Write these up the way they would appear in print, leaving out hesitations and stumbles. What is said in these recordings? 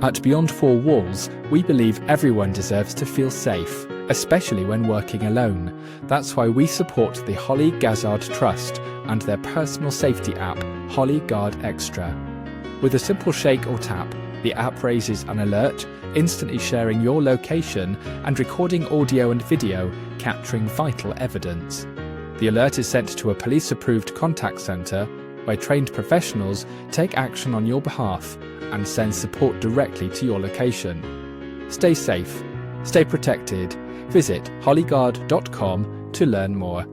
At Beyond Four Walls, we believe everyone deserves to feel safe, especially when working alone. That's why we support the Holly Gazard Trust and their personal safety app, Holly Guard Extra. With a simple shake or tap, the app raises an alert, instantly sharing your location and recording audio and video, capturing vital evidence. The alert is sent to a police-approved contact centre, where trained professionals take action on your behalf and send support directly to your location. Stay safe, stay protected. Visit hollyguard.com to learn more.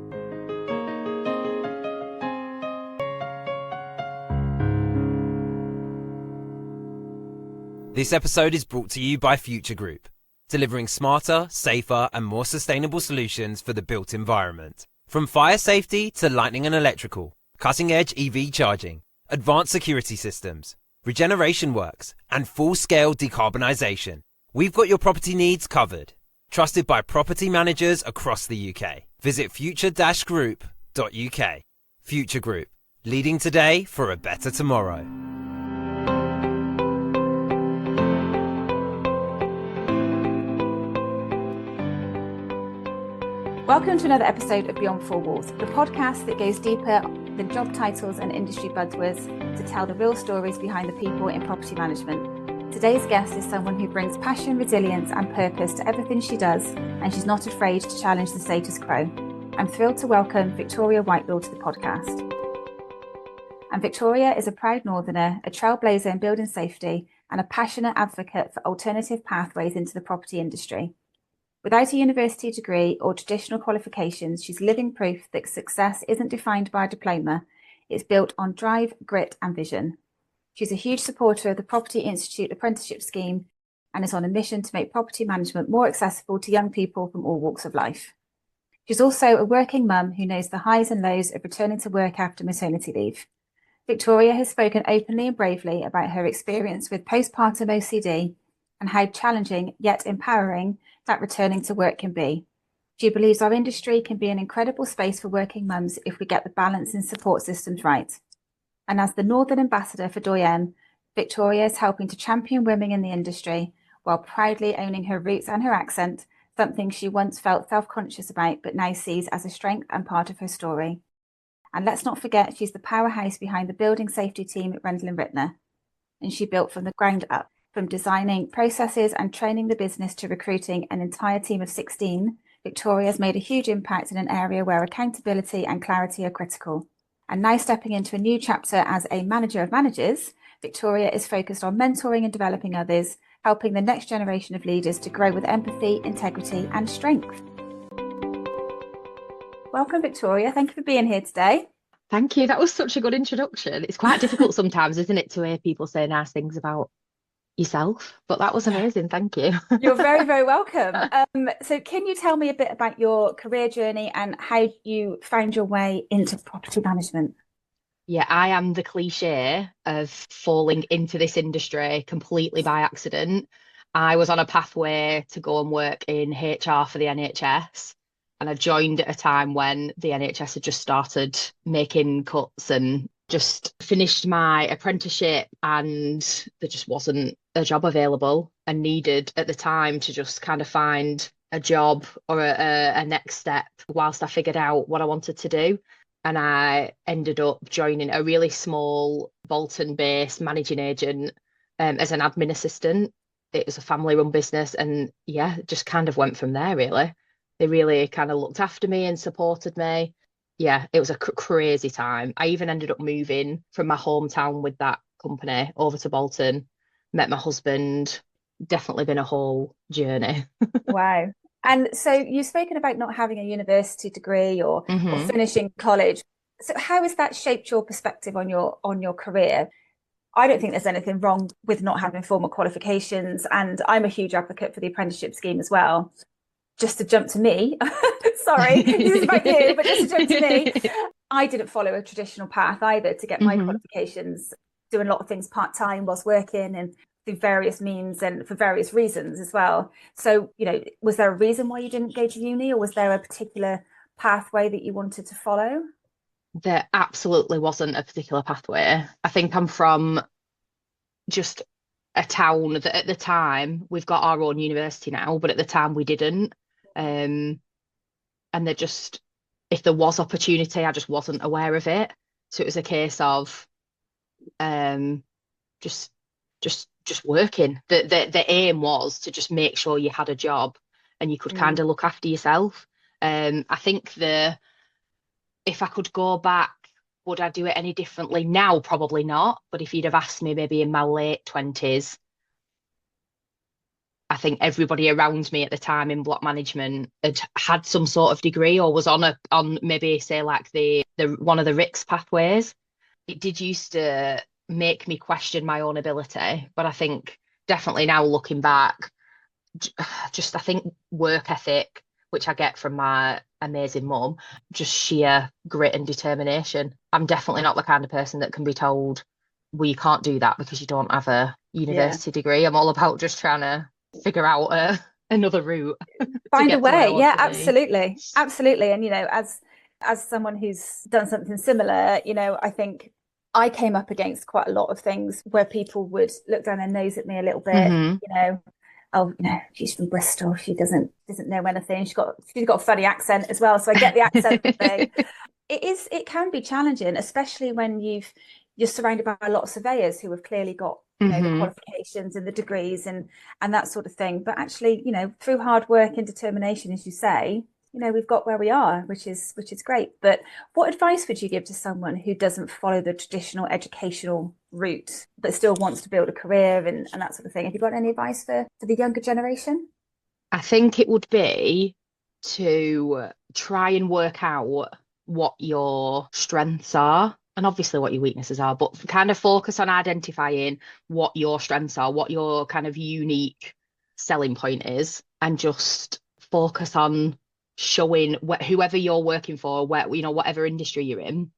This episode is brought to you by Future Group, delivering smarter, safer and more sustainable solutions for the built environment. From fire safety to lighting and electrical, cutting-edge EV charging, advanced security systems, regeneration works and full-scale decarbonisation, we've got your property needs covered. Trusted by property managers across the UK. Visit future-group.uk. Future Group, leading today for a better tomorrow. Welcome to another episode of Beyond Four Walls, the podcast that goes deeper than job titles and industry buzzwords to tell the real stories behind the people in property management. Today's guest is someone who brings passion, resilience and purpose to everything she does, and she's not afraid to challenge the status quo. I'm thrilled to welcome Victoria Whitelaw to the podcast. And Victoria is a proud Northerner, a trailblazer in building safety and a passionate advocate for alternative pathways into the property industry. Without a university degree or traditional qualifications, she's living proof that success isn't defined by a diploma. It's built on drive, grit and vision. She's a huge supporter of the Property Institute apprenticeship scheme and is on a mission to make property management more accessible to young people from all walks of life. She's also a working mum who knows the highs and lows of returning to work after maternity leave. Victoria has spoken openly and bravely about her experience with postpartum OCD and how challenging yet empowering that returning to work can be. She believes our industry can be an incredible space for working mums if we get the balance and support systems right. And as the Northern Ambassador for Doyen, Victoria is helping to champion women in the industry while proudly owning her roots and her accent, something she once felt self-conscious about but now sees as a strength and part of her story. And let's not forget she's the powerhouse behind the building safety team at Rendell & Rittner. And she built from the ground up. From designing processes and training the business to recruiting an entire team of 16, Victoria has made a huge impact in an area where accountability and clarity are critical. And now stepping into a new chapter as a manager of managers, Victoria is focused on mentoring and developing others, helping the next generation of leaders to grow with empathy, integrity and strength. Welcome, Victoria. Thank you for being here today. Thank you. That was such a good introduction. It's quite difficult sometimes, isn't it, to hear people say nice things about yourself, but that was amazing. Thank you. You're very, very welcome. So can you tell me a bit about your career journey and how you found your way into property management? Yeah, I am the cliche of falling into this industry completely by accident. I was on a pathway to go and work in HR for the NHS, and I joined at a time when the NHS had just started making cuts and just finished my apprenticeship, and there just wasn't a job available, and needed at the time to just kind of find a job or a next step whilst I figured out what I wanted to do. And I ended up joining a really small Bolton-based managing agent as an admin assistant. It was a family-run business, and yeah, just kind of went from there, really. They really kind of looked after me and supported me. Yeah, it was a crazy time. I even ended up moving from my hometown with that company over to Bolton, met my husband. Definitely been a whole journey. Wow. And so you've spoken about not having a university degree or finishing college. So how has that shaped your perspective on your career? I don't think there's anything wrong with not having formal qualifications, and I'm a huge advocate for the apprenticeship scheme as well. Just to jump to me, sorry, this is about you, but just to jump to me, I didn't follow a traditional path either to get my qualifications, doing a lot of things part-time whilst working and through various means and for various reasons as well. So, you know, was there a reason why you didn't go to uni, or was there a particular pathway that you wanted to follow? There absolutely wasn't a particular pathway. I think I'm from just a town that at the time, we've got our own university now, but at the time we didn't. And they're just, if there was opportunity, I just wasn't aware of it. So it was a case of just just working. The aim was to just make sure you had a job and you could kind of look after yourself. I think if I could go back, would I do it any differently now? Probably not. But if you'd have asked me maybe in my late 20s, I think everybody around me at the time in block management had some sort of degree or was on maybe say like the one of the RICS pathways. It did used to make me question my own ability, but I think definitely now looking back, just I think work ethic, which I get from my amazing mum, just sheer grit and determination. I'm definitely not the kind of person that can be told, well, you can't do that because you don't have a university degree. I'm all about just trying to figure out another route. Find a way. Yeah, absolutely. Absolutely. And, as someone who's done something similar, I think I came up against quite a lot of things where people would look down their nose at me a little bit, oh, she's from Bristol. She doesn't know anything. She's got a funny accent as well. So I get the accent thing. It can be challenging, especially when you're surrounded by a lot of surveyors who have clearly got the qualifications and the degrees and that sort of thing. But actually, through hard work and determination, as you say, we've got where we are, which is great. But what advice would you give to someone who doesn't follow the traditional educational route but still wants to build a career and that sort of thing? Have you got any advice for the younger generation? I think it would be to try and work out what your strengths are and obviously what your weaknesses are, but kind of focus on identifying what your strengths are, what your kind of unique selling point is, and just focus on showing whoever you're working for, whatever industry you're in,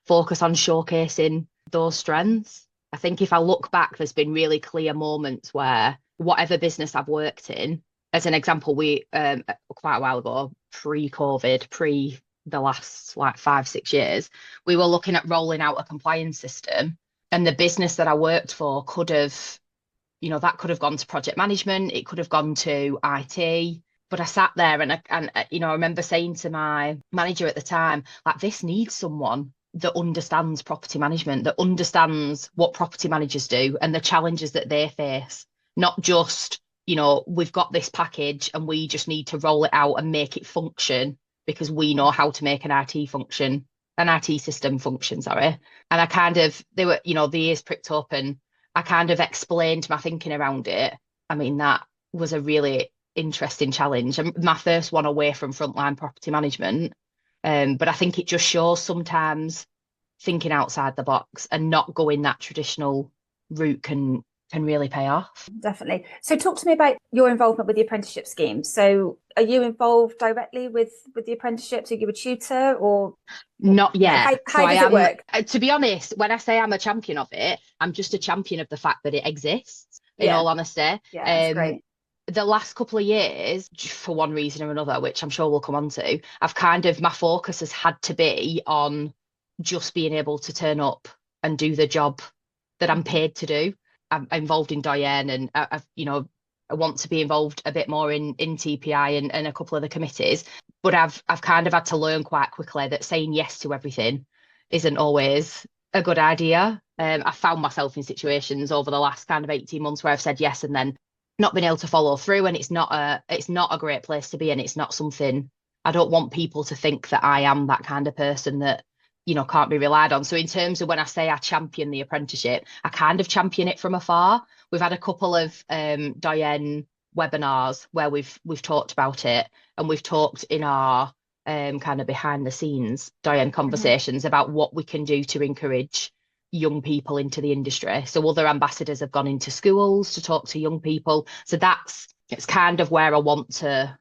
focus on showcasing those strengths. I think if I look back, there's been really clear moments where whatever business I've worked in, as an example, we quite a while ago, pre-COVID, the last like 5-6 years, we were looking at rolling out a compliance system, and the business that I worked for could have gone to project management, it could have gone to IT. But I sat there and I remember saying to my manager at the time, like, this needs someone that understands property management, that understands what property managers do and the challenges that they face, not just, we've got this package and we just need to roll it out and make it function because we know how to make an IT system function, sorry. And I kind of, the ears pricked up and I kind of explained my thinking around it. I mean, that was a really interesting challenge, and my first one away from frontline property management. But I think it just shows sometimes thinking outside the box and not going that traditional route can really pay off. Definitely. So talk to me about your involvement with the apprenticeship scheme. So are you involved directly with the apprenticeships? Are you a tutor or? Not yet. How does it work? To be honest, when I say I'm a champion of it, I'm just a champion of the fact that it exists, in all honesty. Yeah, that's great. The last couple of years, for one reason or another, which I'm sure we'll come on to, my focus has had to be on just being able to turn up and do the job that I'm paid to do. I'm involved in Doyen and I want to be involved a bit more in TPI and a couple of the committees, but I've kind of had to learn quite quickly that saying yes to everything isn't always a good idea. I found myself in situations over the last kind of 18 months where I've said yes and then not been able to follow through, and it's not a great place to be, and it's not something, I don't want people to think that I am that kind of person that can't be relied on. So in terms of when I say I champion the apprenticeship, I kind of champion it from afar. We've had a couple of Doyen webinars where we've talked about it, and we've talked in our kind of behind the scenes Doyen conversations about what we can do to encourage young people into the industry. So other ambassadors have gone into schools to talk to young people. So it's kind of where I want to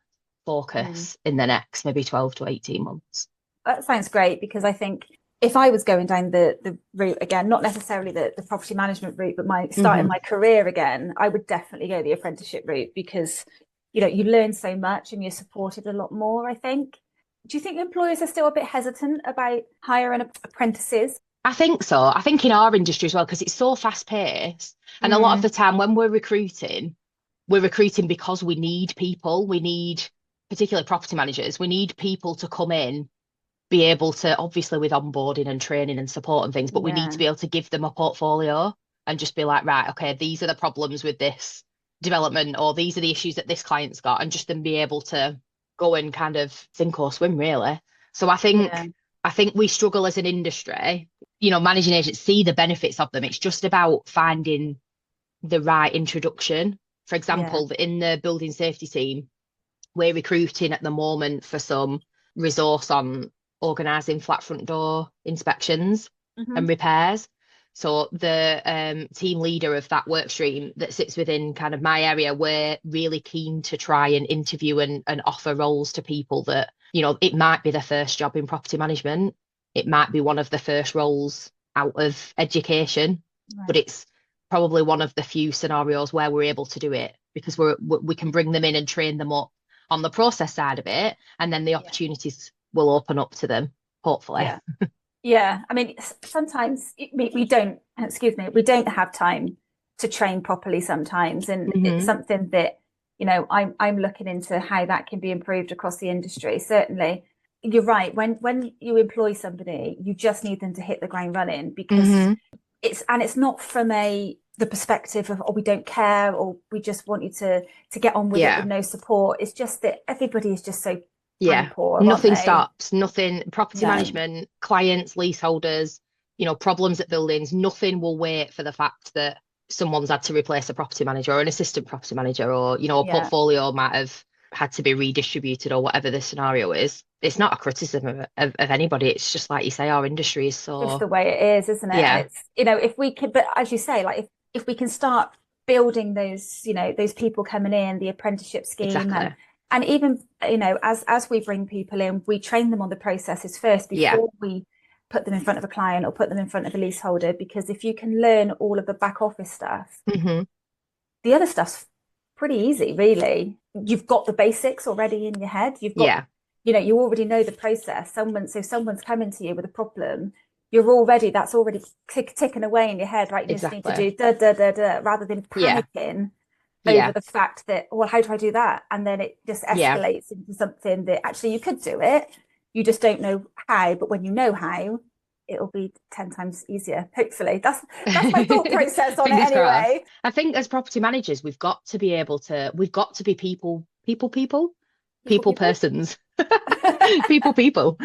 focus in the next maybe 12 to 18 months. That sounds great, because I think if I was going down the route again, not necessarily the property management route, but starting my career again, I would definitely go the apprenticeship route, because you learn so much and you're supported a lot more, I think. Do you think employers are still a bit hesitant about hiring apprentices? I think so. I think in our industry as well, because it's so fast paced. And a lot of the time when we're recruiting because we need people. We need, particularly property managers, we need people to come in, be able to, obviously with onboarding and training and support and things, but we need to be able to give them a portfolio and just be like, right, okay, these are the problems with this development, or these are the issues that this client's got, and just then be able to go and kind of sink or swim, really. So I think we struggle as an industry, managing agents see the benefits of them. It's just about finding the right introduction. For example, in the building safety team, we're recruiting at the moment for some resource on organising flat front door inspections and repairs. So the team leader of that work stream that sits within kind of my area, we're really keen to try and interview and offer roles to people that, it might be their first job in property management. It might be one of the first roles out of education, but it's probably one of the few scenarios where we're able to do it, because we can bring them in and train them up on the process side of it, and then the opportunities will open up to them, hopefully. Yeah. I mean, sometimes we don't have time to train properly sometimes, and it's something that I'm looking into how that can be improved across the industry. Certainly, you're right. When you employ somebody, you just need them to hit the ground running, because it's not from the perspective of, we don't care, or we just want you to get on with it with no support. It's just that everybody is just so poor, nothing stops. Nothing. Property management, clients, leaseholders, problems at buildings, nothing will wait for the fact that someone's had to replace a property manager or an assistant property manager, or a portfolio might have had to be redistributed, or whatever the scenario is. It's not a criticism of anybody. It's just like you say, our industry is so just the way it is, isn't it? And it's, if we could, but as you say, like if we can start building those, those people coming in, the apprenticeship scheme, and even, as we bring people in, we train them on the processes first before we put them in front of a client or put them in front of a leaseholder. Because if you can learn all of the back office stuff, the other stuff's pretty easy, really. You've got the basics already in your head. You've got, you already know the process. So someone's coming to you with a problem, that's already ticking away in your head, right? You just need to do rather than panicking over the fact that, well, how do I do that? And then it just escalates into something that actually you could do it. You just don't know how, but when you know how, it'll be 10 times easier. Hopefully. That's my thought process on it anyway. Crossed. I think as property managers, we've got to be people persons. people.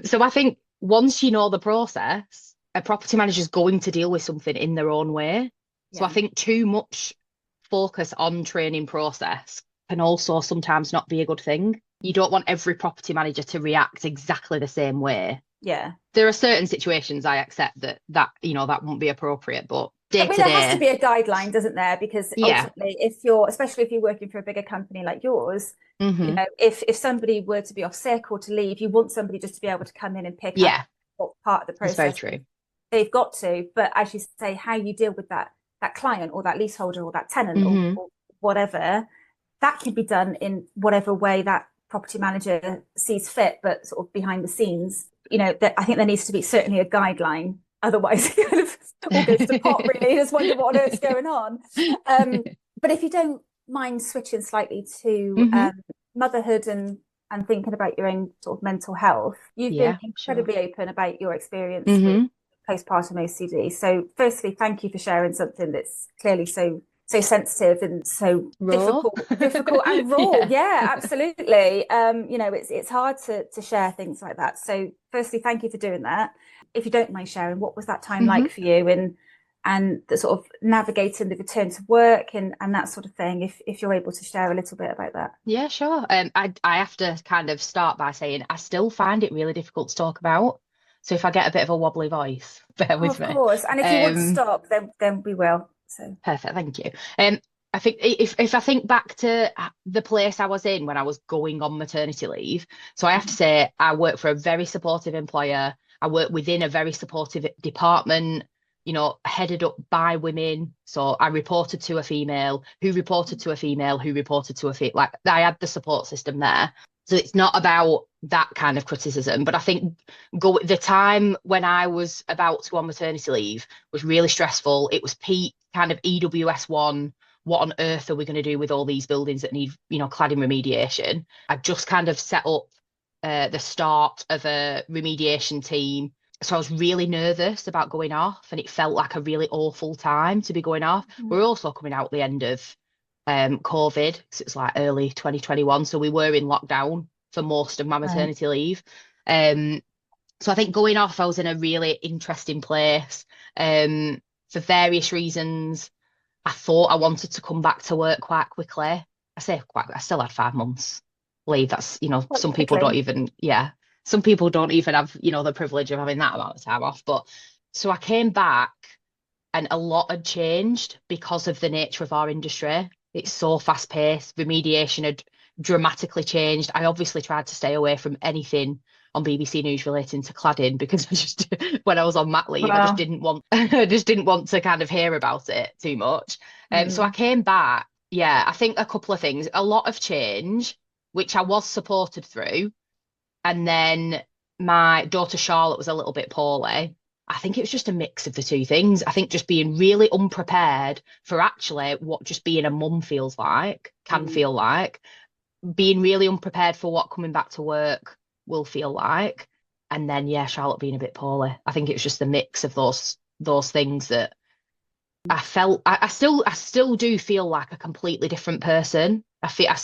So I think once you know the process, a property manager is going to deal with something in their own way. So I think too much focus on training process can also sometimes not be a good thing. You don't want every property manager to react exactly the same way. Yeah. There are certain situations I accept that won't be appropriate, but day to day. There has to be a guideline, doesn't there? Because ultimately, especially if you're working for a bigger company like yours, if somebody were to be off sick or to leave, you want somebody just to be able to come in and pick up what part of the process. That's very true. They've got to, but as you say, how you deal with that client or that leaseholder or that tenant or whatever, that can be done in whatever way that property manager sees fit, but sort of behind the scenes, that I think there needs to be certainly a guideline. Otherwise, it kind of all goes to pot, really. Just wonder what on earth's going on. But if you don't mind switching slightly to motherhood and thinking about your own sort of mental health, you've been incredibly open about your experience with postpartum OCD. So firstly, thank you for sharing something that's clearly so sensitive and so difficult and raw. Absolutely. It's hard to share things like that. So firstly, thank you for doing that. If you don't mind sharing, what was that time like for you, and the sort of navigating the return to work and that sort of thing, if you're able to share a little bit about that. Yeah, sure. I have to kind of start by saying I still find it really difficult to talk about. So if I get a bit of a wobbly voice, bear with me. Of course. And if you want to stop, then we will. So perfect, thank you. I think if I think back to the place I was in when I was going on maternity leave, so I have to say I work for a very supportive employer. I work within a very supportive department, headed up by women. So I reported to a female who reported to a female who reported to a female. Like I had the support system there. So it's not about that kind of criticism. But I think the time when I was about to go on maternity leave was really stressful. It was peak kind of EWS1. What on earth are we going to do with all these buildings that need, cladding remediation? I just kind of set up the start of a remediation team. So I was really nervous about going off, and it felt like a really awful time to be going off. We're also coming out the end of COVID, because it was like early 2021. So we were in lockdown for most of my maternity leave. So I think going off, I was in a really interesting place. For various reasons, I thought I wanted to come back to work quite quickly. I still had 5 months leave. That's, some people don't even, some people don't even have, the privilege of having that amount of time off. But so I came back and a lot had changed because of the nature of our industry. It's so fast paced. Remediation had dramatically changed. I obviously tried to stay away from anything on BBC News relating to cladding, because I just, when I was on mat leave, I just didn't want to kind of hear about it too much. So I came back. Yeah, I think a couple of things, a lot of change, which I was supported through. And then my daughter Charlotte was a little bit poorly. I think it was just a mix of the two things. I think just being really unprepared for actually what just being a mum feels like, can feel like, being really unprepared for what coming back to work will feel like. And then, Charlotte being a bit poorly. I think it was just the mix of those things that I felt. I still do feel like a completely different person. I feel,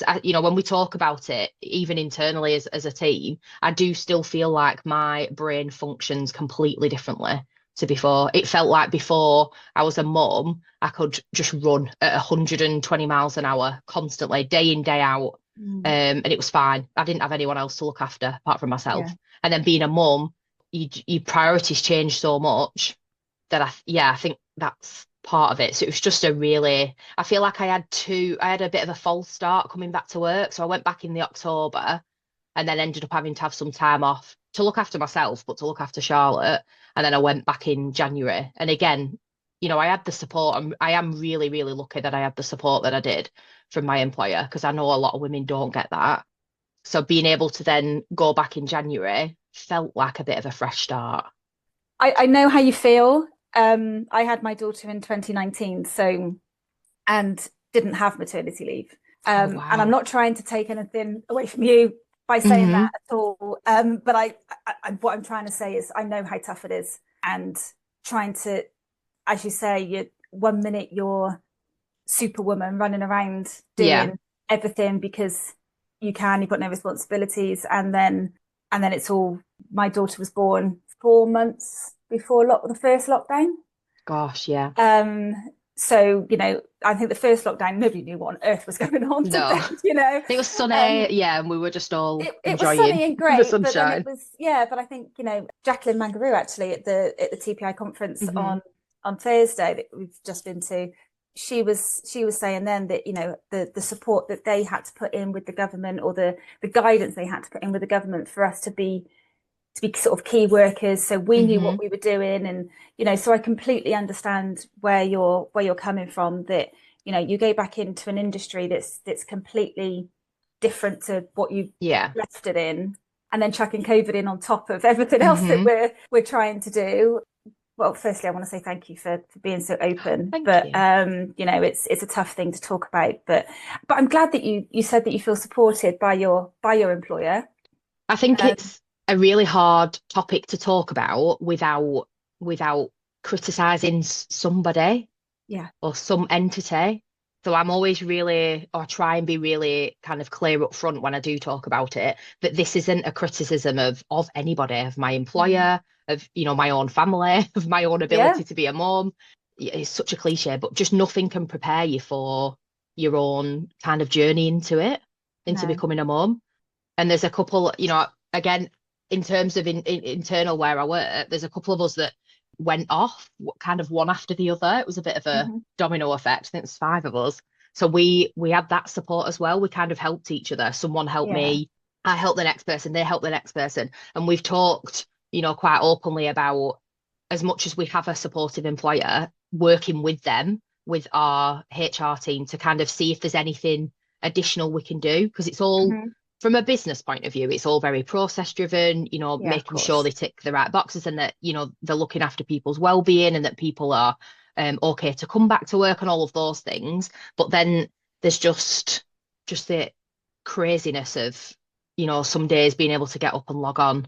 when we talk about it, even internally as a team, I do still feel like my brain functions completely differently to before. It felt like before I was a mum, I could just run at 120 miles an hour constantly, day in, day out. And it was fine. I didn't have anyone else to look after apart from myself. And then being a mum, your priorities change so much that I think that's part of it. So it was just I feel like I had a bit of a false start coming back to work. So I went back in the October and then ended up having to have some time off to look after myself, but to look after Charlotte. And then I went back in January. And again, I had the support. I am really, really lucky that I had the support that I did from my employer, because I know a lot of women don't get that. So being able to then go back in January felt like a bit of a fresh start. I know how you feel. I had my daughter in 2019, and didn't have maternity leave. Wow. And I'm not trying to take anything away from you by saying that at all. But I what I'm trying to say is I know how tough it is, and trying to, as you say, 1 minute you're superwoman running around doing everything because you've got no responsibilities, and then it's all. My daughter was born 4 months before the first lockdown. Gosh, yeah. So, I think the first lockdown, nobody knew what on earth was going on. No. It was sunny, and we were just all it enjoying was sunny and great, the sunshine. But then it was, but I think, Jacqueline Mangaroo actually at the TPI conference on Thursday that we've just been to, she was saying then that, the support that they had to put in with the government, or the guidance they had to put in with the government for us to be sort of key workers, so we knew what we were doing. And so I completely understand where you're coming from, that you go back into an industry that's completely different to what you left it in, and then chucking COVID in on top of everything else that we're trying to do. Well, firstly, I want to say thank you for being so open. Thank but you. It's a tough thing to talk about, but I'm glad that you said that you feel supported by your employer. I think it's a really hard topic to talk about without criticizing somebody or some entity. So I'm always try and be really kind of clear up front when I do talk about it, that this isn't a criticism of anybody, of my employer, of my own family, of my own ability to be a mum. It's such a cliche, but just nothing can prepare you for your own kind of journey into becoming a mum. And there's a couple, again, in terms of internal where I work, there's a couple of us that went off kind of one after the other. It was a bit of a domino effect. I think there's 5 of us. So we had that support as well. We kind of helped each other. Someone helped me, I helped the next person, they helped the next person. And we've talked, quite openly about, as much as we have a supportive employer, working with them, with our HR team, to kind of see if there's anything additional we can do, because it's all from a business point of view, it's all very process driven, you know, Yeah, of making sure they course. tick the right boxes and that, you know, they're looking after people's well-being and that people are okay to come back to work and all of those things. But then there's just the craziness of, you know, some days being able to get up and log on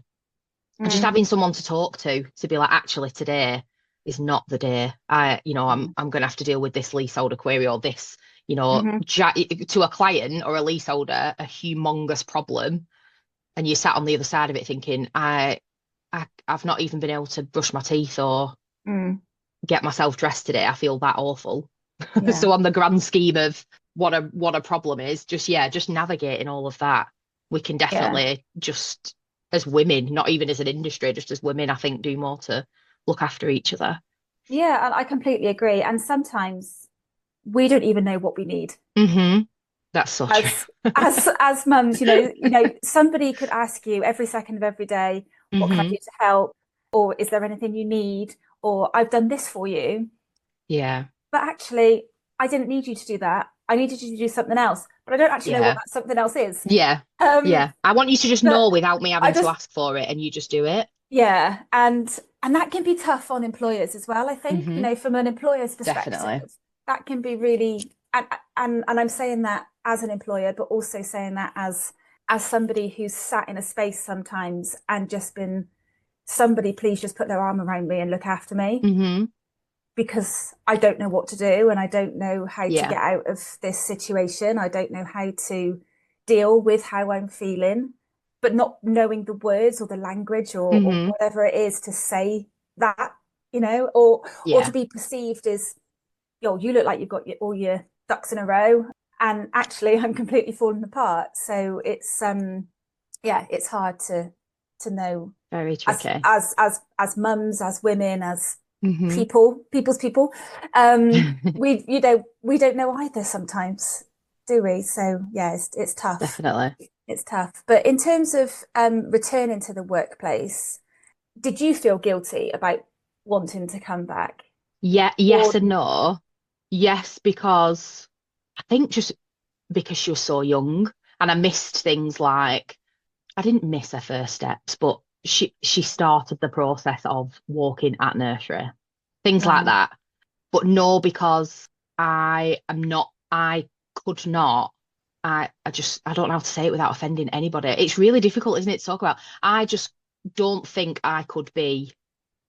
and just Mm, having someone to talk to be like, actually, today is not the day. I'm going to have to deal with this leaseholder query or this, you know, mm-hmm. to a client or a leaseholder, a humongous problem, and you sat on the other side of it thinking, I've not even been able to brush my teeth or Mm, get myself dressed today. I feel that awful. yeah, So on the grand scheme of what a problem is, just navigating all of that, we can yeah. definitely just as women, not even as an industry, just as women, I think do more to look after each other. Yeah, and I completely agree. And sometimes we don't even know what we need. Hmm. That's so true. As as mums, somebody could ask you every second of every day, what can I Hmm. do to help? Or is there anything you need? Or I've done this for you. Yeah. But actually, I didn't need you to do that. I needed you to do something else. But I don't actually know what Yeah. that something else is. Yeah. Um, Yeah. I want you to just but know without me I having to just ask for it and you just do it. Yeah, and that can be tough on employers as well, I think. Hmm. From an employer's perspective, Definitely. that can be really and I'm saying that as an employer, but also saying that as somebody who's sat in a space sometimes and just been somebody please just put their arm around me and look after me Hmm. because I don't know what to do and I don't know how to Yeah. get out of this situation. I don't know how to deal with how I'm feeling, but not knowing the words or the language or Hmm. whatever it is to say that, or to Yeah. be perceived as, yo, you look like you've got all your ducks in a row. And actually I'm completely falling apart. So yeah, it's hard to know Very as tricky. mums, as women, as Hmm. people's people. We don't know either sometimes, do we? So yeah, it's tough. Definitely. It's tough. But in terms of returning to the workplace, did you feel guilty about wanting to come back? Yeah, Or yes and no. Yes, because I think just because she was so young and I missed things like I didn't miss her first steps, but she started the process of walking at nursery, things like right, that. But no, because I could not, I don't know how to say it without offending anybody. It's really difficult, isn't it, to talk about? I just don't think I could be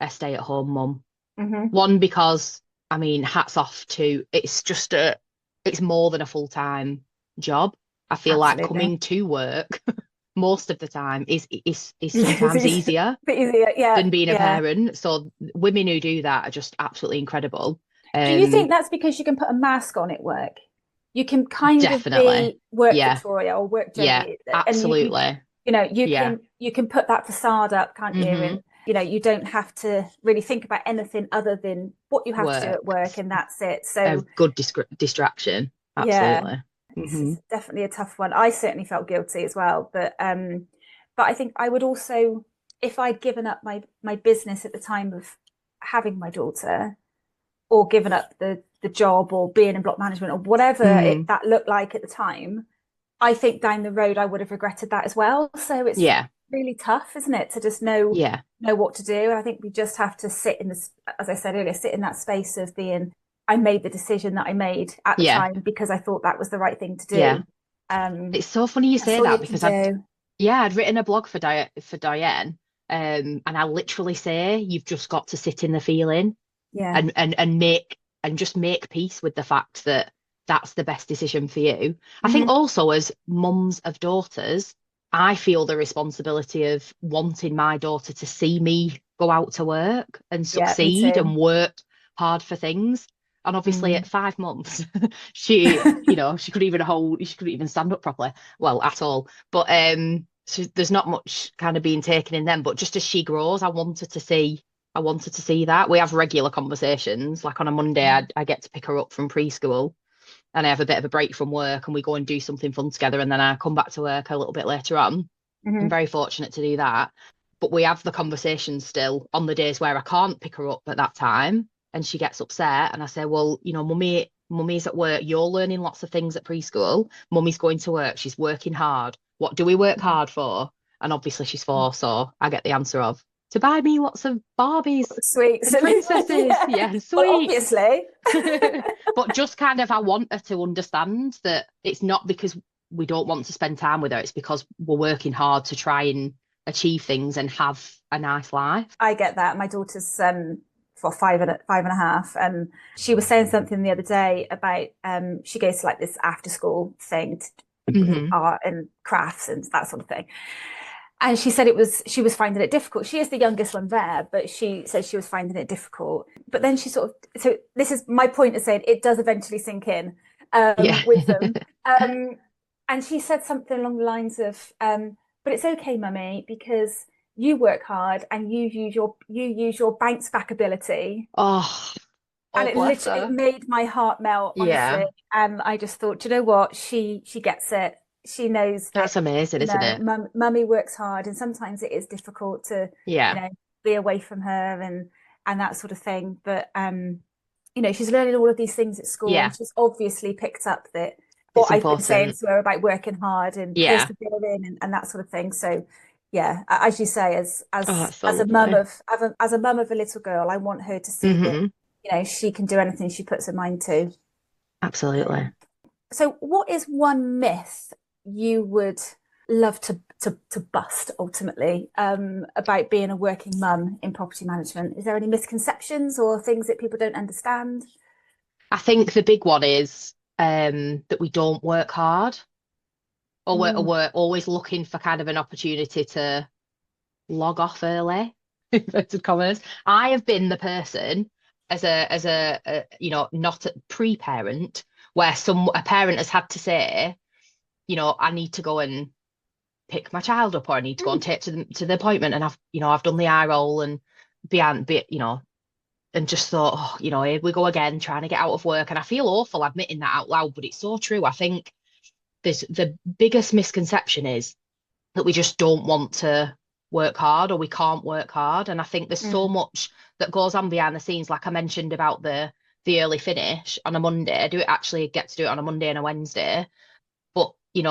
a stay-at-home mum. mm-hmm. One, because I mean, hats off to it's more than a full-time job. I feel like Absolutely. coming to work most of the time is It's sometimes easy, easier bit easier. Yeah, than being a yeah. parent. So women who do that are just absolutely incredible. Do you think Um, that's because you can put a mask on at work? You can kind of Definitely. be work Yeah. Victoria or work Yeah. Jodie, and Absolutely. Yeah. you can put that facade up, can't you? And Hmm. you don't have to really think about anything other than what you have to do at Work. work, and that's it. A So good distraction. yeah, Absolutely. it's Hmm. definitely a tough one. I certainly felt guilty as well, but I think I would also, if I'd given up my business at the time of having my daughter, or given up the job or being in block management or whatever Mm. that looked like at the time, I think down the road I would have regretted that as well. So it's Yeah. really tough, isn't it, to just know what to do. And I think we just have to sit in this, as I said earlier, sit in that space of being, I made the decision that I made at the Yeah. time because I thought that was the right thing to Yeah. do. Um, It's so funny you that's say all you that can because do. I'd written a blog for Diane, and I literally say you've just got to sit in the feeling Yeah. and just make peace with the fact that that's the best decision for you. I think Hmm. also as mums of daughters, I feel the responsibility of wanting my daughter to see me go out to work and Yeah, me succeed too. and work hard for things. And obviously Mm. at 5 months, she couldn't even stand up properly, well, at all. But so there's not much kind of being taken in them. But just as she grows, I wanted to see that. We have regular conversations. Like on a Monday, I get to pick her up from preschool and I have a bit of a break from work and we go and do something fun together. And then I come back to work a little bit later on. I'm Hmm. very fortunate to do that. But we have the conversation still on the days where I can't pick her up at that time and she gets upset. And I say, well, mummy's at work. You're learning lots of things at preschool. Mummy's going to work. She's working hard. what do we work hard for? And obviously she's 4, so I get the answer of to buy me lots of Barbies Sweet. and princesses. Yeah, Well, sweet. obviously. But just kind of, I want her to understand that it's not because we don't want to spend time with her, it's because we're working hard to try and achieve things and have a nice life. I get that. My daughter's for 5.5, and she was saying something the other day about she goes to like this after school thing to art and crafts and that sort of thing. And she said she was finding it difficult. She is the youngest one there, but she said she was finding it difficult. But then she so this is my point of saying it does eventually sink in with them. And she said something along the lines of, but it's okay, mummy, because you work hard and you use your bounce back ability. And it literally made my heart melt, honestly. Yeah. And I just thought, do you know what? She gets it. She knows that, that's amazing, isn't it? Mummy works hard, and sometimes it is difficult to be away from her and that sort of thing. But she's learning all of these things at school, and she's obviously picked up that what I've been saying to her about working hard and persevering and that sort of thing. So yeah, as you say, as a mum of a little girl, I want her to see that she can do anything she puts her mind to. Absolutely. So what is one myth you would love to bust ultimately about being a working mum in property management? Is there any misconceptions or things that people don't understand? I think the big one is that we don't work hard, or we're always looking for kind of an opportunity to log off early, inverted commas. I have been the person as a not a pre-parent where a parent has had to say, I need to go and pick my child up, or I need to go and take to the appointment, and I've done the eye roll and and just thought, here we go again, trying to get out of work. And I feel awful admitting that out loud, but it's so true. I think the biggest misconception is that we just don't want to work hard, or we can't work hard. And I think there's so much that goes on behind the scenes, like I mentioned about the early finish on a Monday. I do actually get to do it on a Monday and a Wednesday, but we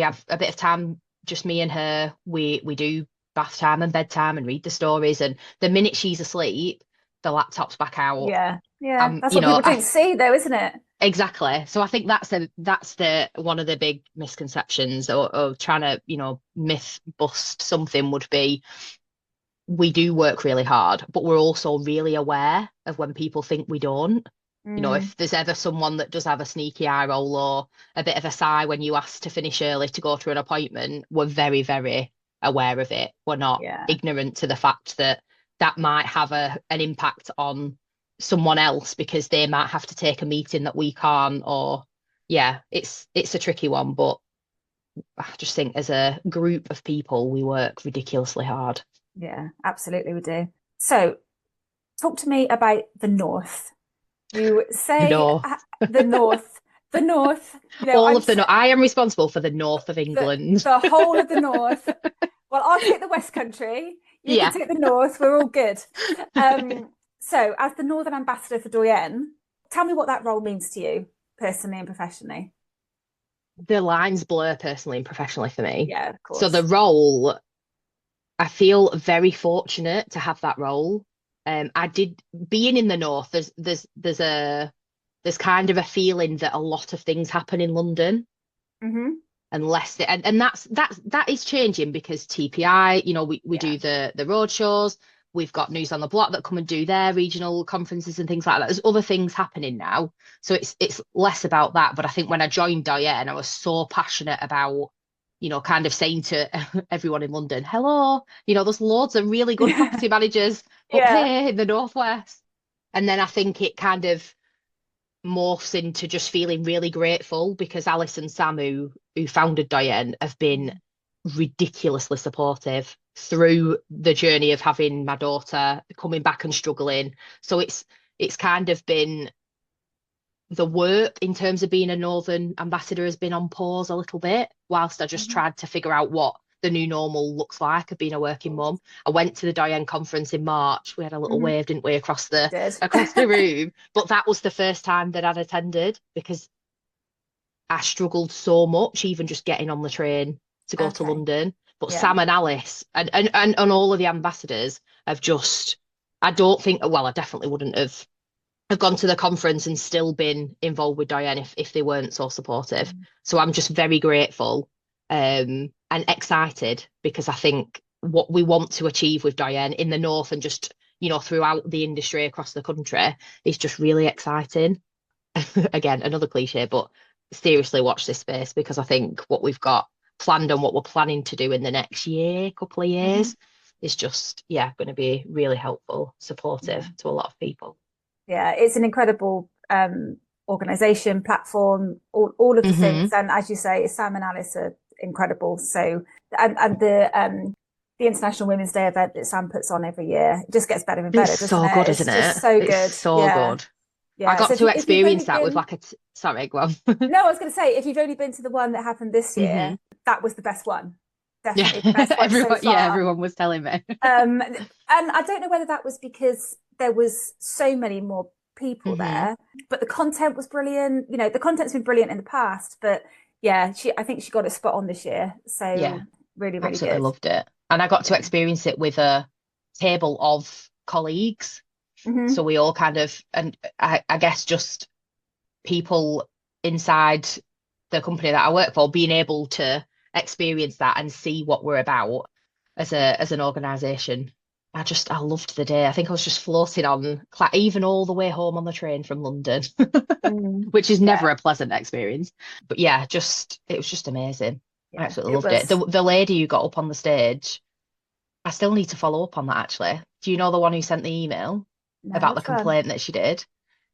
have a bit of time, just me and her. We do bath time and bedtime and read the stories, and the minute she's asleep, the laptop's back out. Yeah that's what people don't see though, isn't it? Exactly. So I think that's the one of the big misconceptions, or trying to myth bust something, would be we do work really hard, but we're also really aware of when people think we don't. If there's ever someone that does have a sneaky eye roll or a bit of a sigh when you ask to finish early to go to an appointment, we're very, very aware of it. We're not ignorant to the fact that might have an impact on someone else because they might have to take a meeting that we can't. Or it's a tricky one, but I just think as a group of people we work ridiculously hard. Yeah, absolutely we do. So talk to me about the North. You say the North. All of the North. I am responsible for the north of England. The whole of the North. Well, I'll take the West Country. You can take the North. We're all good. So, as the Northern Ambassador for Doyen, tell me what that role means to you, personally and professionally. The lines blur personally and professionally for me. Yeah, of course. So the role, I feel very fortunate to have that role. I did, being in the North, there's kind of a feeling that a lot of things happen in London. Unless and that is changing because TPI, we do the road shows. We've got News on the Block that come and do their regional conferences and things like that. There's other things happening now, so it's less about that. But I think when I joined Doyen, I was so passionate about kind of saying to everyone in London, hello, there's loads of really good property managers up here in the Northwest. And then I think it kind of morphs into just feeling really grateful because Alice and Sam, who founded Doyen, have been ridiculously supportive through the journey of having my daughter, coming back and struggling. So it's kind of been, the work in terms of being a Northern Ambassador has been on pause a little bit whilst I just tried to figure out what the new normal looks like of being a working mum. I went to the Doyen conference in March. We had a little wave, didn't we, across the room. But that was the first time that I'd attended because I struggled so much, even just getting on the train to go to Okay. London. But Yeah. Sam and Alice and all of the ambassadors have just, I don't think, well, I definitely wouldn't have gone to the conference and still been involved with Diane if they weren't so supportive. So I'm just very grateful and excited, because I think what we want to achieve with Diane in the North and just, throughout the industry across the country is just really exciting. Again, another cliche, but seriously watch this space, because I think what we've got planned and what we're planning to do in the next couple of years is just, going to be really helpful, supportive to a lot of people. Yeah, it's an incredible organization, platform, all of the things. And as you say, Sam and Alice are incredible. So, and the International Women's Day event that Sam puts on every year, it just gets better and better, doesn't it? Good, It's isn't just it? so It's good. so good. Yeah. I got So to if you've only experience that with been, like sorry, go on. no, I was going to say, if you've only been to the one that happened this year, that was the best one. Definitely the best one so far. Everyone was telling me. And I don't know whether that was because there was so many more people there, but the content was brilliant. The content's been brilliant in the past, but I think she got it spot on this year. So really, really absolutely good. loved it. And I got to experience it with a table of colleagues. So we all kind of, and I guess just people inside the company that I work for being able to experience that and see what we're about as an organisation. I loved the day. I think I was just floating on, even all the way home on the train from London, which is never a pleasant experience. But it was just amazing. I absolutely loved it. The lady who got up on the stage, I still need to follow up on that actually. Do you know the one who sent the email about the complaint that she did?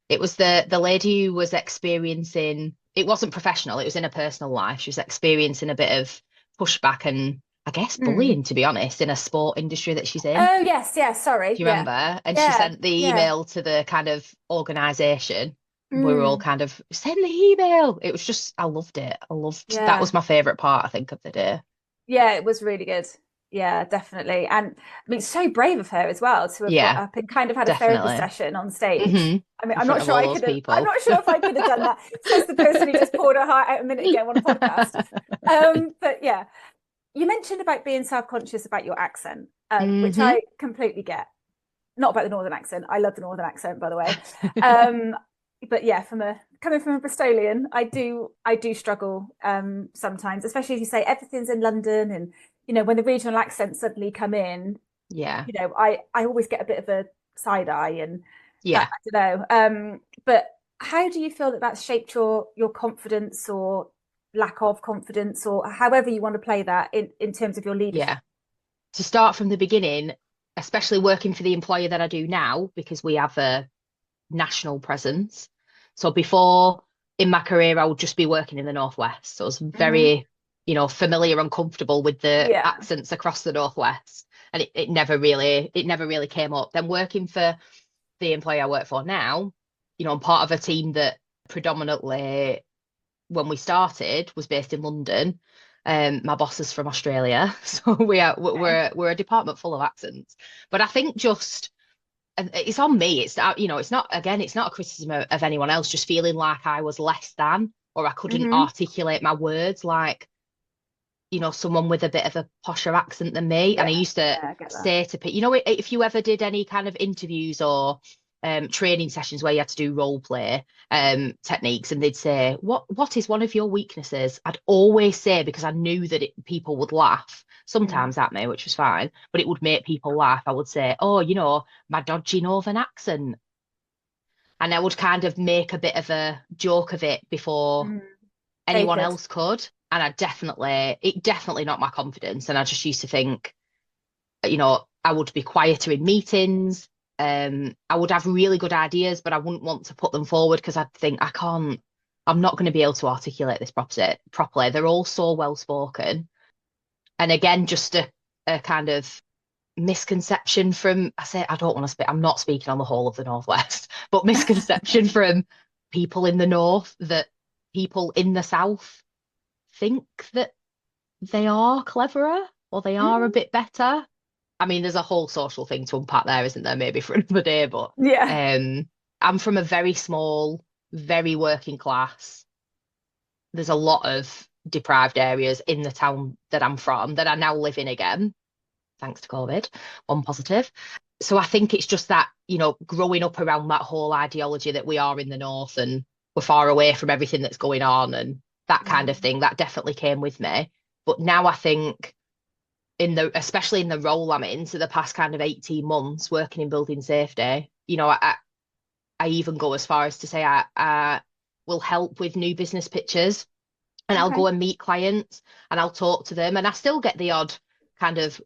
It was the lady who was experiencing, it wasn't professional, it was in her personal life. She was experiencing a bit of pushback and I guess bullying, to be honest, in a sport industry that she's in. Oh, yes, sorry. Do you remember? And she sent the email to the kind of organisation. We were all kind of, send the email. It was just, I loved it. That was my favourite part, I think, of the day. Yeah, it was really good. Yeah, definitely. And I mean, so brave of her as well to have got up and kind of had a therapy session on stage. I mean, I'm not sure if I could have done that. Says the person who just poured her heart out a minute ago on a podcast. But yeah, you mentioned about being self-conscious about your accent, which I completely get. Not about the Northern accent. I love the Northern accent, by the way. But yeah, coming from a Bristolian, I do struggle sometimes, especially if you say everything's in London and when the regional accents suddenly come in, I always get a bit of a side eye and I don't know. But how do you feel that that's shaped your confidence or lack of confidence, or however you want to play that in terms of your leadership? Yeah. To start from the beginning, especially working for the employer that I do now, because we have a national presence. So before in my career, I would just be working in the Northwest. So I was very, familiar and comfortable with the accents across the Northwest. And it never really came up. Then working for the employer I work for now, I'm part of a team that predominantly, when we started, was based in London. My boss is from Australia, so we're a department full of accents. But I think just it's on me. It's not a criticism of anyone else. Just feeling like I was less than, or I couldn't articulate my words like someone with a bit of a posher accent than me. And I used to say to people, if you ever did any kind of interviews or training sessions where you had to do role play techniques, and they'd say, what is one of your weaknesses? I'd always say, because I knew that people would laugh sometimes at me, which was fine, but it would make people laugh. I would say, my dodgy Northern accent. And I would kind of make a bit of a joke of it before anyone else could. And it definitely knocked my confidence. And I just used to think, I would be quieter in meetings. I would have really good ideas, but I wouldn't want to put them forward because I'd think I'm not going to be able to articulate this properly. They're all so well spoken. And again, just a kind of misconception from, I'm not speaking on the whole of the Northwest, but misconception from people in the North that people in the South think that they are cleverer or they are a bit better. I mean, there's a whole social thing to unpack there, isn't there? Maybe for another day, but I'm from a very small, very working class. There's a lot of deprived areas in the town that I'm from that I now live in again, thanks to COVID, one positive. So I think it's just that, growing up around that whole ideology that we are in the north and we're far away from everything that's going on and that kind of thing, that definitely came with me. But now I think especially in the role I'm in, so the past kind of 18 months working in building safety, I even go as far as to say I will help with new business pitches, and I'll go and meet clients and I'll talk to them, and I still get the odd kind of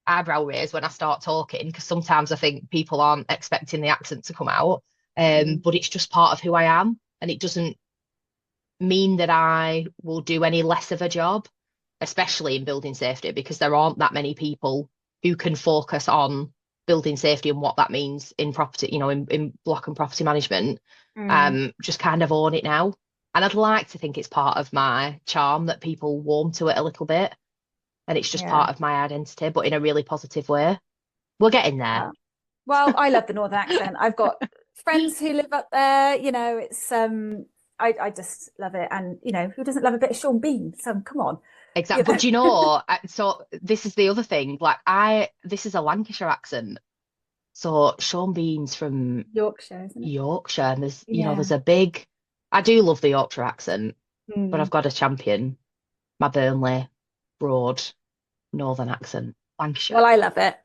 eyebrow raise when I start talking, because sometimes I think people aren't expecting the accent to come out, but it's just part of who I am, and it doesn't mean that I will do any less of a job, especially in building safety, because there aren't that many people who can focus on building safety and what that means in property, in block and property management. Just kind of own it now. And I'd like to think it's part of my charm that people warm to it a little bit. And it's just part of my identity, but in a really positive way. We're getting there. Well, I love the Northern accent. I've got friends who live up there, it's I just love it. And who doesn't love a bit of Sean Bean? So come on. Exactly. But do you know, so this is the other thing. Like this is a Lancashire accent. So Sean Bean's from Yorkshire, isn't it? Yorkshire, and there's a big. I do love the Yorkshire accent, but I've got to champion my Burnley broad Northern accent, Lancashire. Well, I love it.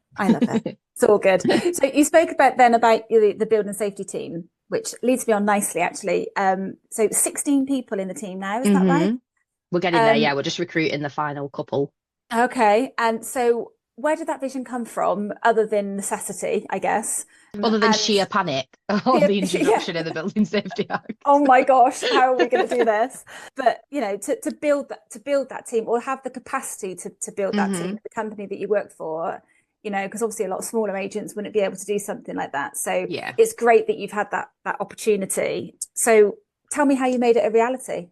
It's all good. So you spoke about the building safety team, which leads me on nicely, actually. So 16 people in the team now, is that right? We're getting there, yeah. We're just recruiting the final couple. Okay. And so where did that vision come from, other than necessity, I guess? Other than sheer panic on the introduction of the Building Safety Act. Oh my gosh, how are we going to do this? But to build that team, or have the capacity to build that team, the company that you work for, because obviously a lot of smaller agents wouldn't be able to do something like that. So it's great that you've had that opportunity. So tell me how you made it a reality.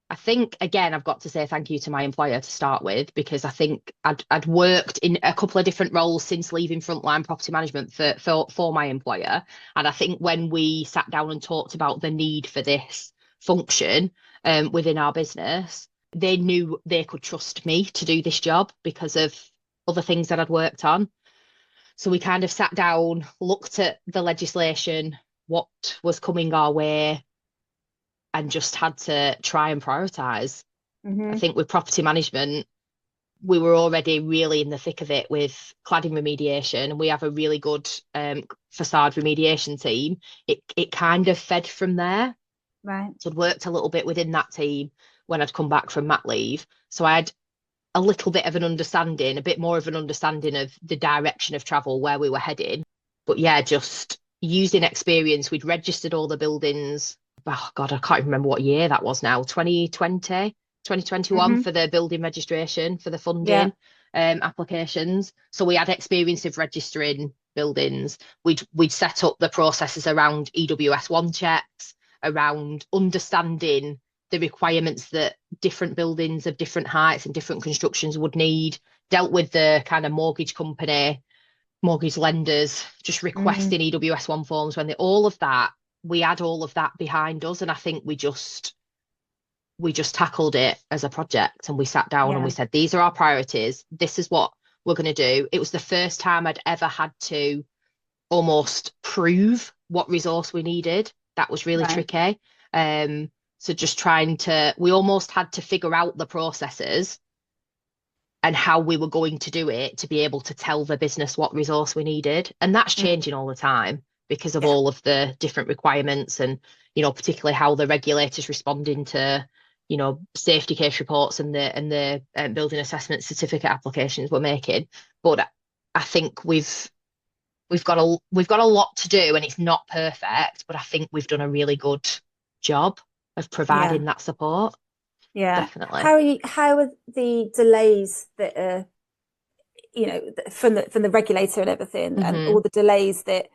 I think, again, I've got to say thank you to my employer to start with, because I think I'd worked in a couple of different roles since leaving frontline property management for my employer. And I think when we sat down and talked about the need for this function within our business, they knew they could trust me to do this job because of other things that I'd worked on. So we kind of sat down, looked at the legislation, what was coming our way, and just had to try and prioritise. I think with property management, we were already really in the thick of it with cladding remediation, and we have a really good facade remediation team. It kind of fed from there. Right. So I'd worked a little bit within that team when I'd come back from mat leave. So I had a little bit of an understanding, a bit more of an understanding of the direction of travel, where we were heading. But yeah, just using experience, we'd registered all the buildings. Oh God, I can't remember what year that was now, 2020, 2021 for the building registration, for the funding applications. So we had experience of registering buildings. We'd set up the processes around EWS1 checks, around understanding the requirements that different buildings of different heights and different constructions would need, dealt with the kind of mortgage company, mortgage lenders, just requesting EWS1 forms we had all of that behind us. And I think we just tackled it as a project, and we sat down and we said, these are our priorities. This is what we're going to do. It was the first time I'd ever had to almost prove what resource we needed. That was really tricky. So just we almost had to figure out the processes and how we were going to do it to be able to tell the business what resource we needed. And that's changing all the time because of all of the different requirements and, particularly how the regulators responding to, safety case reports and the building assessment certificate applications we're making. But I think we've got a lot to do, and it's not perfect, but I think we've done a really good job of providing that support. Yeah, definitely. How are the delays that are, from the regulator and everything, and all the delays that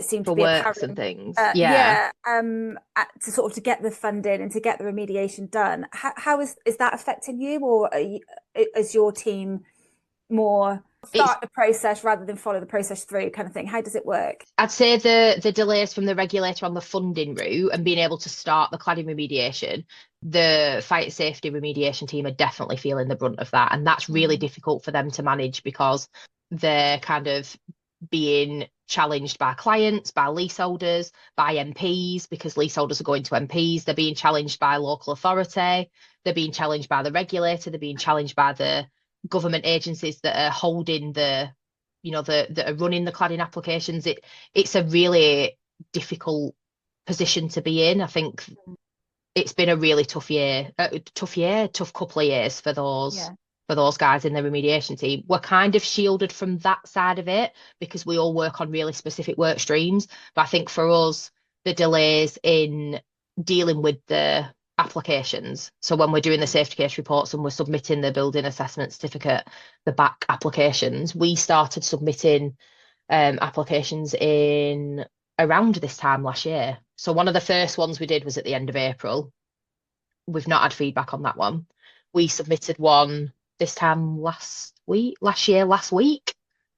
seem to be works apparent, and things? to sort of to get the funding and to get the remediation done. How is that affecting you, or is your team more start the process rather than follow the process through kind of thing? How does it work? I'd say the delays from the regulator on the funding route and being able to start the cladding remediation, the fire safety remediation team are definitely feeling the brunt of that. And that's really difficult for them to manage because they're kind of being challenged by clients, by leaseholders, by MPs, because leaseholders are going to MPs. They're being challenged by local authority. They're being challenged by the regulator. They're being challenged by the government agencies that are holding that are running the cladding applications. It's a really difficult position to be in. I think it's been a really tough couple of years for those guys in the remediation team. We're kind of shielded from that side of it because we all work on really specific work streams. But I think for us, the delays in dealing with the applications. So when we're doing the safety case reports and we're submitting the building assessment certificate, the back applications, we started submitting applications in around this time last year. So one of the first ones we did was at the end of April. We've not had feedback on that one. We submitted one this time last week.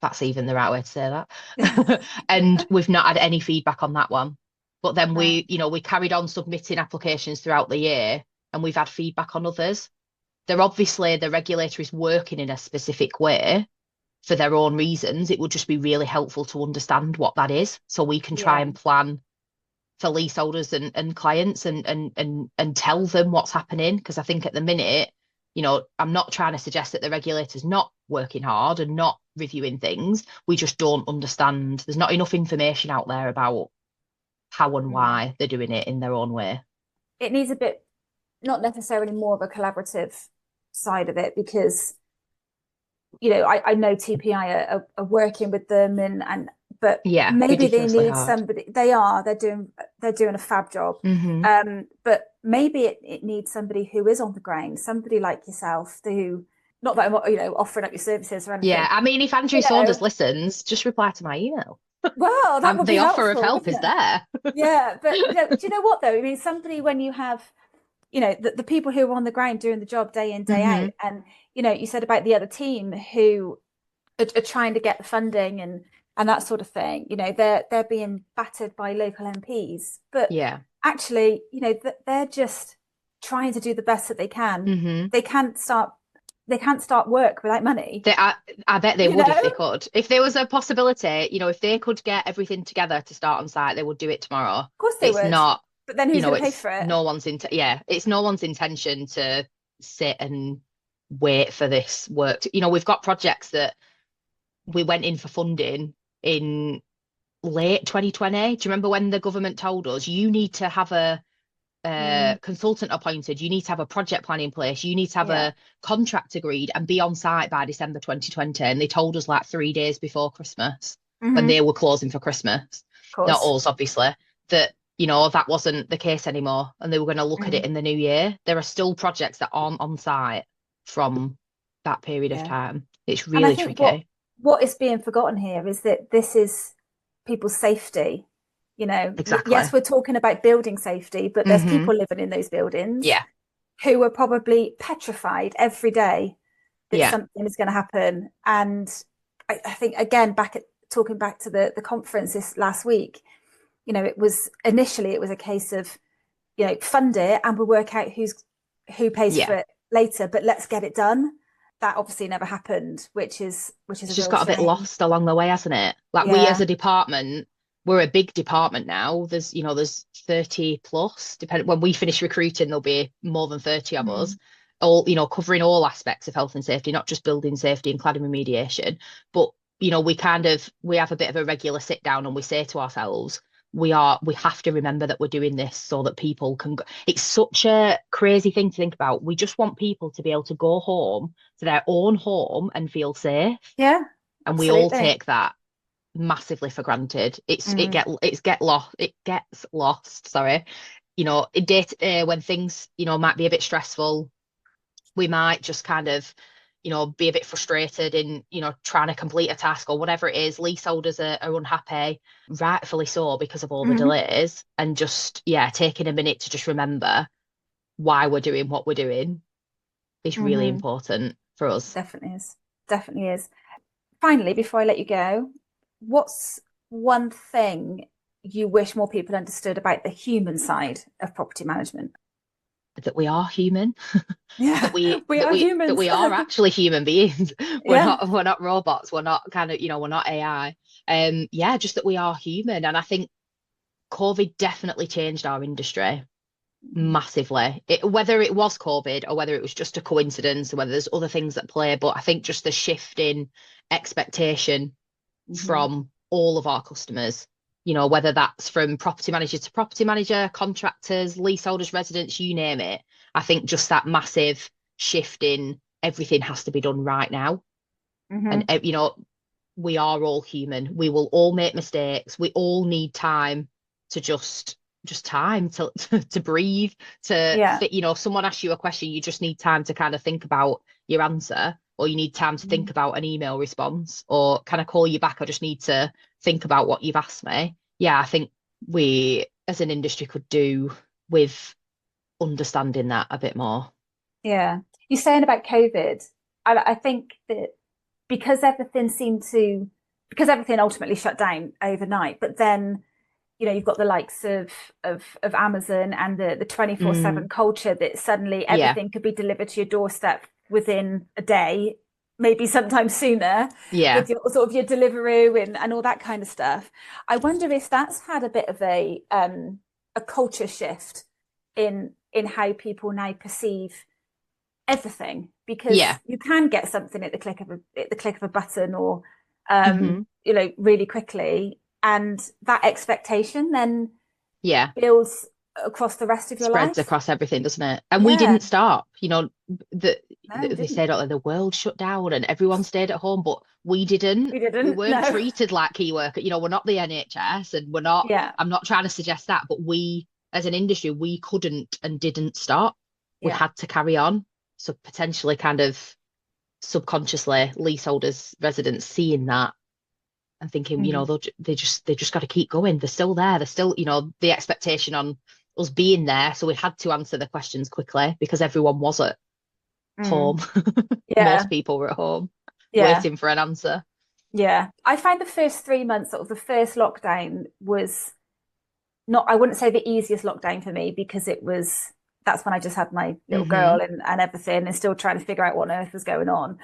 That's even the right way to say that. And we've not had any feedback on that one. But then we carried on submitting applications throughout the year and we've had feedback on others. They're obviously, the regulator is working in a specific way for their own reasons. It would just be really helpful to understand what that is so we can try and plan for leaseholders and clients and tell them what's happening. Because I think at the minute, I'm not trying to suggest that the regulator's not working hard and not reviewing things. We just don't understand. There's not enough information out there about how and why they're doing it in their own way. It needs a bit, not necessarily more of a collaborative side of it, because I know TPI are working with them but maybe they need somebody. They're doing a fab job. But maybe it needs somebody who is on the ground, somebody like yourself who, not that I'm offering up your services or anything. Yeah, I mean, if Andrew Saunders listens, just reply to my email. Well, that would be helpful. The offer of help is there. Yeah, but do you know what though? I mean, somebody, when you have, the people who are on the ground doing the job day in, day out, and you said about the other team who are trying to get the funding and that sort of thing. They're being battered by local MPs, but actually, they're just trying to do the best that they can. They can't start work without money. I bet they would if they could. If there was a possibility, if they could get everything together to start on site, they would do it tomorrow. Of course they would. It's not. But then who's going to pay for it? It's no one's intention to sit and wait for this work. We've got projects that we went in for funding in late 2020. Do you remember when the government told us you need to have a consultant appointed, you need to have a project plan in place, you need to have a contract agreed and be on site by December 2020, and they told us like 3 days before Christmas when they were closing for Christmas, not us obviously, that that wasn't the case anymore and they were going to look at it in the new year. There are still projects that aren't on site from that period of time. It's really tricky. What is being forgotten here is that this is people's safety. Exactly. Yes, we're talking about building safety, but there's people living in those buildings who are probably petrified every day that something is going to happen. And I think, again, talking back to the conference this last week, it was a case of, fund it and we'll work out who pays for it later, but let's get it done. That obviously never happened, which is it's just got a bit lost along the way, hasn't it? Like we as a department, we're a big department now. There's 30 plus. When we finish recruiting, there'll be more than 30 of us, all covering all aspects of health and safety, not just building safety and cladding remediation. But we have a bit of a regular sit down and we say to ourselves, we have to remember that we're doing this so that people can go. It's such a crazy thing to think about. We just want people to be able to go home to their own home and feel safe. Yeah, and we all take that massively for granted. It gets lost. Sorry, day to day when things might be a bit stressful, we might just kind of be a bit frustrated in trying to complete a task or whatever it is. Leaseholders are unhappy, rightfully so, because of all the delays, and just taking a minute to just remember why we're doing what we're doing is really important for us. Definitely is. finally, before I let you go, what's one thing you wish more people understood about the human side of property management? That we are human. Yeah, that we are humans. that we are actually human beings. Yeah. We're not robots. We're not kind of, we're not AI. Yeah, just that we are human. And I think COVID definitely changed our industry massively. Whether it was COVID or whether it was just a coincidence or whether there's other things that play, but I think just the shift in expectation from all of our customers, whether that's from property manager to property manager, contractors, leaseholders, residents, you name it. I think just that massive shift in everything has to be done right now. And, we are all human. We will all make mistakes. We all need time to just time to breathe, if someone asks you a question, you just need time to kind of think about your answer, or you need time to think about an email response, or can I call you back? I just need to think about what you've asked me. Yeah, I think we as an industry could do with understanding that a bit more. Yeah. You're saying about COVID, I think that because everything ultimately shut down overnight, but then you've got the likes of Amazon and the 24/7 culture that suddenly everything could be delivered to your doorstep within a day, maybe sometimes sooner, with your sort of your Deliveroo and all that kind of stuff. I wonder if that's had a bit of a culture shift in how people now perceive everything, because you can get something at the click of a button, or really quickly, and that expectation then builds across the rest of your life. Spreads across everything, doesn't it? And we didn't stop. They said the world shut down and everyone stayed at home, but we didn't. We weren't treated like key worker. We're not the NHS, and we're not. I'm not trying to suggest that, but we, as an industry, we couldn't and didn't stop. We had to carry on. So potentially, kind of subconsciously, leaseholders, residents seeing that and thinking, they just got to keep going. They're still there. They're still, the expectation on us being there. So we had to answer the questions quickly because everyone was at home. Most people were at home waiting for an answer. Yeah. I find the first 3 months, sort of the first lockdown, was I wouldn't say the easiest lockdown for me, because that's when I just had my little girl and everything, and still trying to figure out what on earth was going on.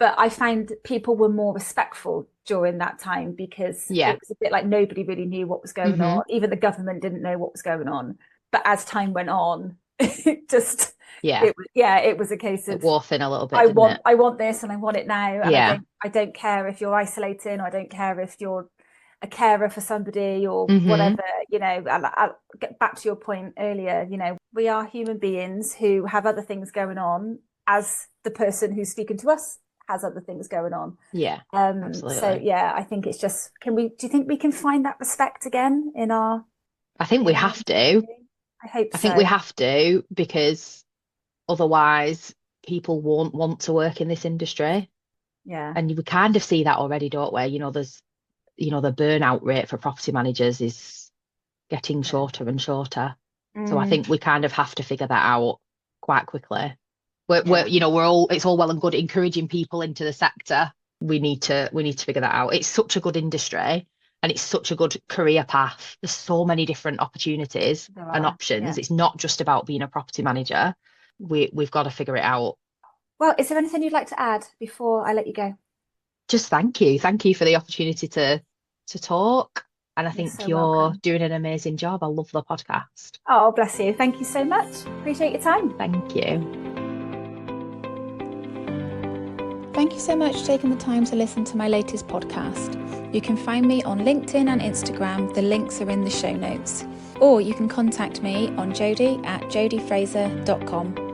But I find people were more respectful during that time, because it was a bit like nobody really knew what was going on. Even the government didn't know what was going on. But as time went on, it just it was a case of, it wore thin a little bit. I want this and I want it now. And I don't care if you're isolating, or I don't care if you're a carer for somebody or whatever. I'll get back to your point earlier. We are human beings who have other things going on, as the person who's speaking to us has other things going on. Absolutely. So I think it's just, do you think we can find that respect again in our... I think we have to. I hope so. I think we have to, because otherwise people won't want to work in this industry. And we kind of see that already, don't we? There's the burnout rate for property managers is getting shorter and shorter. So I think we kind of have to figure that out quite quickly. It's all well and good encouraging people into the sector. We need to figure that out. It's such a good industry and it's such a good career path. There's so many different opportunities and options. It's not just about being a property manager. We've got to figure it out. Well, is there anything you'd like to add before I let you go? Just thank you for the opportunity to talk, and I think you're doing an amazing job. I love the podcast. Oh, bless you. Thank you so much. Appreciate your time. Thank you. Thank you so much for taking the time to listen to my latest podcast. You can find me on LinkedIn and Instagram. The links are in the show notes. Or you can contact me on jodie@jodiefraser.com.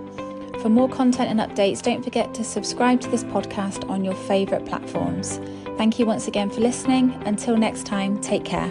For more content and updates, don't forget to subscribe to this podcast on your favourite platforms. Thank you once again for listening. Until next time, take care.